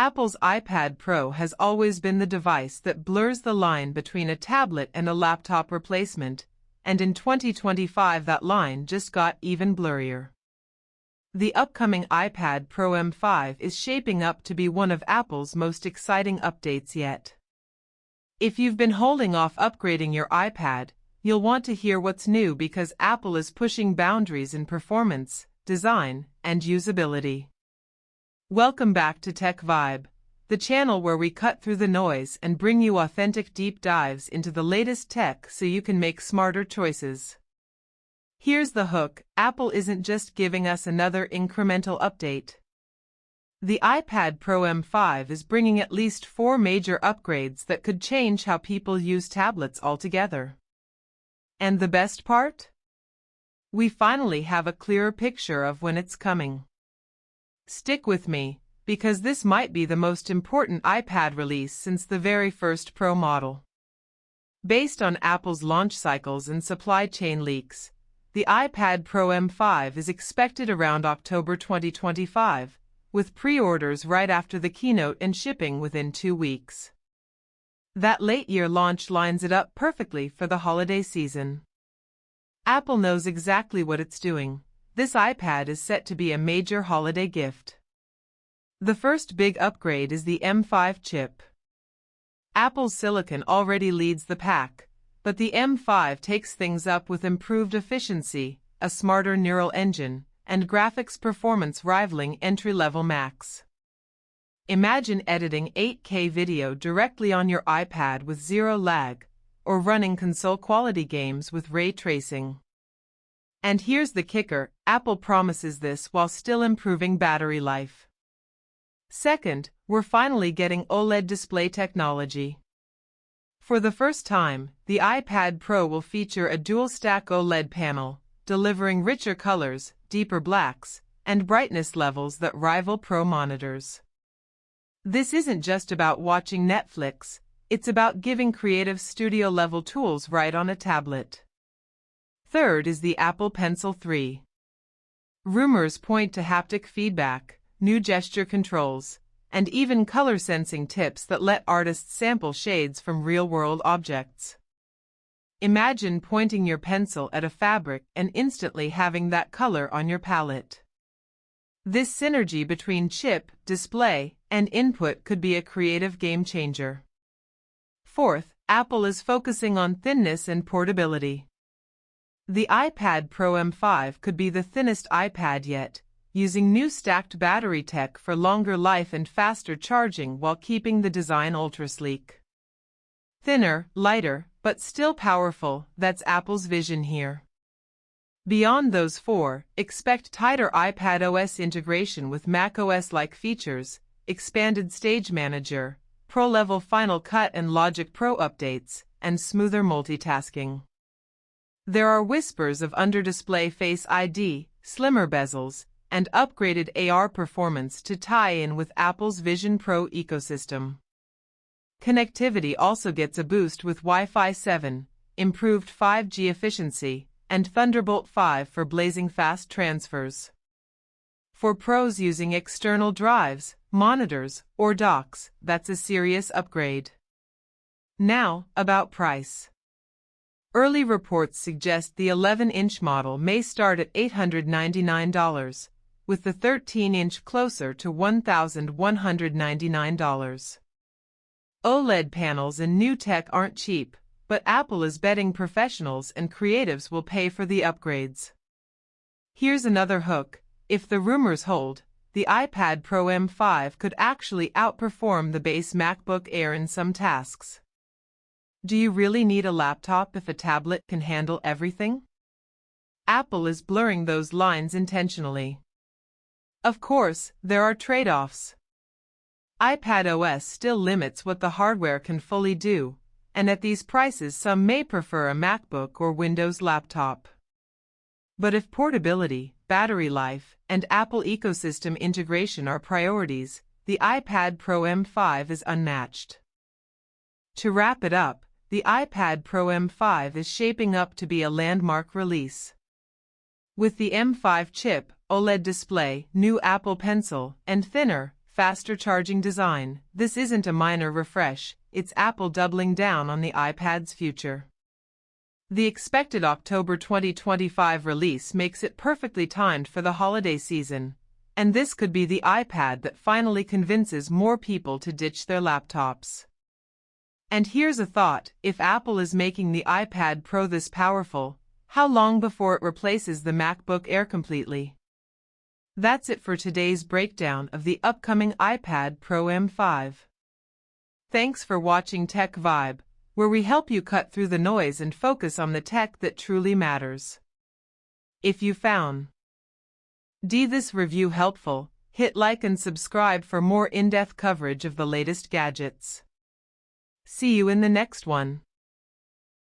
Apple's iPad Pro has always been the device that blurs the line between a tablet and a laptop replacement, and in 2025 that line just got even blurrier. The upcoming iPad Pro M5 is shaping up to be one of Apple's most exciting updates yet. If you've been holding off upgrading your iPad, you'll want to hear what's new because Apple is pushing boundaries in performance, design, and usability. Welcome back to Tech Vibe, the channel where we cut through the noise and bring you authentic deep dives into the latest tech so you can make smarter choices. Here's the hook: Apple isn't just giving us another incremental update. The iPad Pro M5 is bringing at least 4 major upgrades that could change how people use tablets altogether. And the best part? We finally have a clearer picture of when it's coming. Stick with me, because this might be the most important iPad release since the very first Pro model. Based on Apple's launch cycles and supply chain leaks, the iPad Pro M5 is expected around October 2025, with pre-orders right after the keynote and shipping within 2 weeks. That late-year launch lines it up perfectly for the holiday season. Apple knows exactly what it's doing. This iPad is set to be a major holiday gift. The first big upgrade is the M5 chip. Apple's silicon already leads the pack, but the M5 takes things up with improved efficiency, a smarter neural engine, and graphics performance rivaling entry-level Macs. Imagine editing 8K video directly on your iPad with zero lag, or running console-quality games with ray tracing. And here's the kicker: Apple promises this while still improving battery life. Second, we're finally getting OLED display technology. For the first time, the iPad Pro will feature a dual-stack OLED panel, delivering richer colors, deeper blacks, and brightness levels that rival Pro monitors. This isn't just about watching Netflix, it's about giving creative studio-level tools right on a tablet. Third is the Apple Pencil 3. Rumors point to haptic feedback, new gesture controls, and even color sensing tips that let artists sample shades from real-world objects. Imagine pointing your pencil at a fabric and instantly having that color on your palette. This synergy between chip, display, and input could be a creative game-changer. Fourth, Apple is focusing on thinness and portability. The iPad Pro M5 could be the thinnest iPad yet, using new stacked battery tech for longer life and faster charging while keeping the design ultra-sleek. Thinner, lighter, but still powerful, that's Apple's vision here. Beyond those 4, expect tighter iPadOS integration with macOS-like features, expanded Stage Manager, Pro-level Final Cut and Logic Pro updates, and smoother multitasking. There are whispers of under-display Face ID, slimmer bezels, and upgraded AR performance to tie in with Apple's Vision Pro ecosystem. Connectivity also gets a boost with Wi-Fi 7, improved 5G efficiency, and Thunderbolt 5 for blazing fast transfers. For pros using external drives, monitors, or docks, that's a serious upgrade. Now, about price. Early reports suggest the 11-inch model may start at $899, with the 13-inch closer to $1,199. OLED panels and new tech aren't cheap, but Apple is betting professionals and creatives will pay for the upgrades. Here's another hook: if the rumors hold, the iPad Pro M5 could actually outperform the base MacBook Air in some tasks. Do you really need a laptop if a tablet can handle everything? Apple is blurring those lines intentionally. Of course, there are trade-offs. iPadOS still limits what the hardware can fully do, and at these prices some may prefer a MacBook or Windows laptop. But if portability, battery life, and Apple ecosystem integration are priorities, the iPad Pro M5 is unmatched. To wrap it up, the iPad Pro M5 is shaping up to be a landmark release. With the M5 chip, OLED display, new Apple Pencil, and thinner, faster charging design. This isn't a minor refresh, it's Apple doubling down on the iPad's future. The expected October 2025 release makes it perfectly timed for the holiday season, and this could be the iPad that finally convinces more people to ditch their laptops. And here's a thought: if Apple is making the iPad Pro this powerful, how long before it replaces the MacBook Air completely? That's it for today's breakdown of the upcoming iPad Pro M5. Thanks for watching Tech Vibe, where we help you cut through the noise and focus on the tech that truly matters. If you found this review helpful, hit like and subscribe for more in-depth coverage of the latest gadgets. See you in the next one.